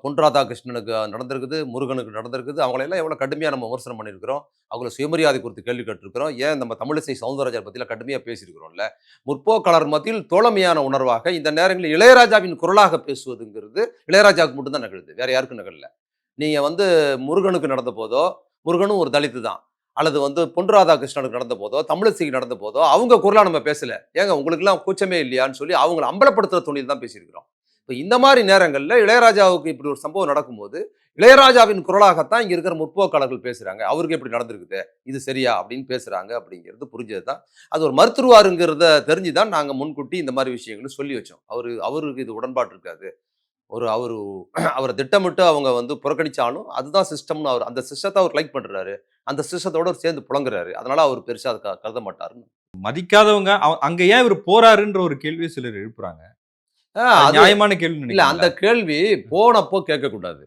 பொன் ராதாகிருஷ்ணனுக்கு நடந்திருக்குது, முருகனுக்கு நடந்திருக்குது. அவங்களையெல்லாம் எவ்வளோ கடுமையா நம்ம விமர்சனம் பண்ணியிருக்கிறோம். அவங்கள சுயமரியாதை குறித்து கேள்வி கேட்டிருக்கிறோம். ஏன் நம்ம தமிழிசை சவுந்தரராஜன் பத்திலாம் கடுமையா பேசியிருக்கிறோம்ல. முற்போக்காளர் மத்தியில் தோழமையான உணர்வாக இந்த நேரங்களில் இளையராஜாவின் குரலாக பேசுவதுங்கிறது இளையராஜாவுக்கு மட்டும் தான் நிகழுது. வேற யாருக்கும் நிகழல. நீங்க முருகனுக்கு நடந்த போதோ, முருகனும் ஒரு தலித்து தான். அல்லது பொன் ராதாகிருஷ்ணனுக்கு நடந்த போதோ, தமிழிசைக்கு நடந்த போதோ, அவங்க குரலா நம்ம பேசல. ஏங்க உங்களுக்கெல்லாம் கூச்சமே இல்லையான்னு சொல்லி அவங்கள அம்பலப்படுத்துற தொனியில தான் பேசியிருக்கிறோம். இப்ப இந்த மாரி நேரங்கள்ல இளையராஜாவுக்கு இப்படி ஒரு சம்பவம் நடக்கும்போது, இளையராஜாவின் குரலாகத்தான் இங்க இருக்கிற முற்போக்காளர்கள் பேசுறாங்க. அவருக்கு எப்படி நடந்திருக்குது? இது சரியா? அப்படின்னு பேசுறாங்க அப்படிங்கிறது புரிஞ்சது தான். அது ஒரு மருத்துவருங்கிறத தெரிஞ்சு தான் நாங்க முன்கூட்டி இந்த மாரி விஷயங்கள சொல்லி வச்சோம். அவருக்கு இது உடன்பாடு இருக்காது. அவரு அவர திட்டமிட்டு அவங்க புறக்கணிச்சாலும், அதுதான் சிஸ்டம்னு அந்த சிஸ்டத்த அவர் லைக் பண்றாரு. அந்த சிஸ்டத்தோட சேர்ந்து புழங்குறாரு. அதனால அவரு பெருசா அத கருத மாட்டாருன்னு. மதிக்காதவங்க அங்க ஏன் இவரு போறாருன்ற ஒரு கேள்விய சிலர் எழுப்புறாங்க. அது அது நியாயமான கேள்வின்னு இல்ல அந்த நினைக்கிறீங்களா? கேள்வி போனப்போ கேட்கக்கூடாது.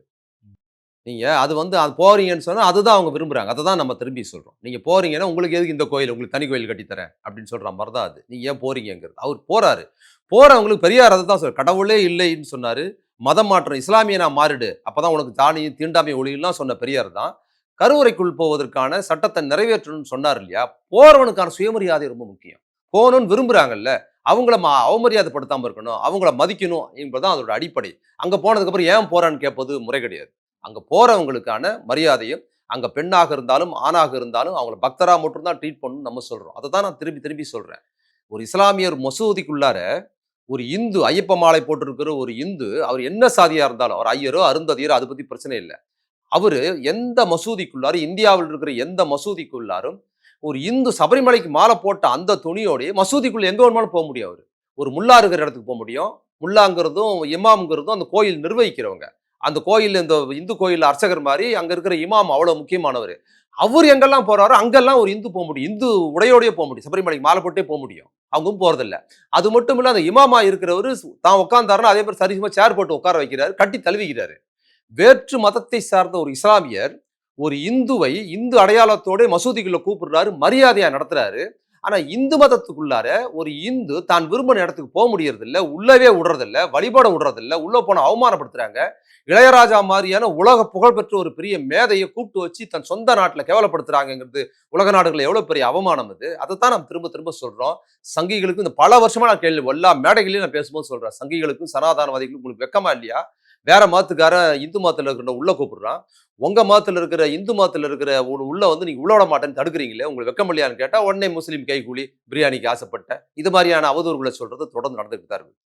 நீங்க அது போறீங்கன்னு சொன்னா, அதுதான் அவங்க விரும்புறாங்க. அததான் நம்ம திரும்பி சொல்றோம். நீங்க போறீங்கன்னா, உங்களுக்கு எதுக்கு இந்த கோயில்? உங்களுக்கு தனி கோயில் கட்டி தரேன் அப்படின்னு சொல்ற மாரி தான் அது. நீங்க ஏன் போறீங்கங்கிறது. அவர் போறாரு. போறவங்களுக்கு பெரியார் அததான் கடவுளே இல்லைன்னு சொன்னாரு. மதம் மாற்றம் இஸ்லாமியனா மாறிடு. அப்பதான் உனக்கு ஜாதியும் தீண்டாமை ஒழியும்லாம் சொன்ன பெரியார் தான். கருவறைக்குள் போவதற்கான சட்டத்தை நிறைவேற்றணும்னு சொன்னார் இல்லையா? போறவனுக்கான சுயமரியாதை ரொம்ப முக்கியம். போணும்னு விரும்புறாங்கல்ல. அவங்கள அவமரியாதைப்படுத்தாம இருக்கணும். அவங்கள மதிக்கணும் என்பதுதான் அதோட அடிப்படை. அங்க போனதுக்கு அப்புறம் ஏன் போறேன்னு கேட்பது முறை கிடையாது. அங்க போறவங்களுக்கான மரியாதையும், அங்க பெண்ணாக இருந்தாலும், ஆணாக இருந்தாலும் அவங்கள பக்தரா மட்டும் தான் ட்ரீட் பண்ணணும்னு நம்ம சொல்றோம். அததான் நான் திரும்பி திரும்பி சொல்றேன். ஒரு இஸ்லாமியர் மசூதிக்குள்ளார ஒரு இந்து ஐயப்ப மாலை போட்டிருக்கிற ஒரு இந்து, அவர் என்ன சாதியா இருந்தாலும், அவர் ஐயரோ, அருந்ததியரோ அத பத்தி பிரச்சனை இல்ல. அவரு எந்த மசூதிக்குள்ளாரும், இந்தியாவில் இருக்கிற எந்த மசூதிக்குள்ளாரும், ஒரு இந்து சபரிமலைக்கு மாலை போட்ட அந்த துணியோடயே மசூதிக்குள்ள எங்க வேணுமாலும் போ முடியும் அவரு. ஒரு முல்லா இருக்கிற இடத்துக்கு போ முடியும். முல்லாங்கிறதும், இமாம்ங்கிறதும் அந்த கோயில் நிர்வகிக்கிறவங்க. அந்த கோயில் இந்த இந்து கோயில் அர்ச்சகர் மாரி அங்க இருக்கிற இமாம் அவ்வளவு முக்கியமானவரு. அவரு எங்கெல்லாம் போறாரோ, அங்கெல்லாம் ஒரு இந்து போ முடியும். இந்து உடையோடயே போ முடியும். சபரிமலைக்கு மாலை போட்டே போ முடியும். அவங்களும் போறதில்ல. அது மட்டும் இல்ல, அந்த இமாமா இருக்கிறவரு தான் உட்கார்ந்தாருன்னா, அதே மாரி சரிசமமா சேர் போட்டு உட்கார வைக்கிறாரு. கட்டி தழுவிக்கிறாரு. வேற்று மதத்தை சார்ந்த ஒரு இஸ்லாமியர் ஒரு இந்துவை இந்து அடையாளத்தோட மசூதிக்குள்ள கூப்பிடுறாரு, மரியாதையா நடத்துறாரு. ஆனா இந்து மதத்துக்குள்ளார ஒரு இந்து தான் விரும்பின இடத்துக்கு போக முடியறது இல்ல, உள்ளவே விடுறதில்ல, வழிபட விடுறதில்ல, உள்ள போன அவமானப்படுத்துறாங்க. இளையராஜா மாதிரியான உலக புகழ்பெற்ற ஒரு பெரிய மேதையை கூப்பிட்டு வச்சு தன் சொந்த நாட்டுல கேவலப்படுத்துறாங்கிறது உலக நாடுகள்ல எவ்வளவு பெரிய அவமானம் அது. அதைத்தான் நம்ம திரும்ப திரும்ப சொல்றோம். சங்கிகளுக்கு இந்த பல வருஷமா நான் எல்லா மேடைகளையும் நான் பேசும்போது சொல்றேன். சங்கிகளுக்கும் சனாதானவாதிகளுக்கும் உங்களுக்கு வெக்கமா இல்லையா? வேற மதத்துக்காரன் இந்து மதத்துல இருக்கிற உள்ள கூப்பிடுறான். உங்க மதத்துல இருக்கிற இந்து மதத்துல இருக்கிற உள்ள நீங்க உள்ள விட மாட்டேன்னு தடுக்கிறீங்களே, உங்களுக்கு வெக்கம் இல்லையான்னு கேட்டா உடனே முஸ்லீம் கைகூலி பிரியாணிக்கு ஆசைப்பட்ட இது மாதிரியான அவதூறுகளை சொல்றது தொடர்ந்து நடந்துட்டு தான் இருக்கு.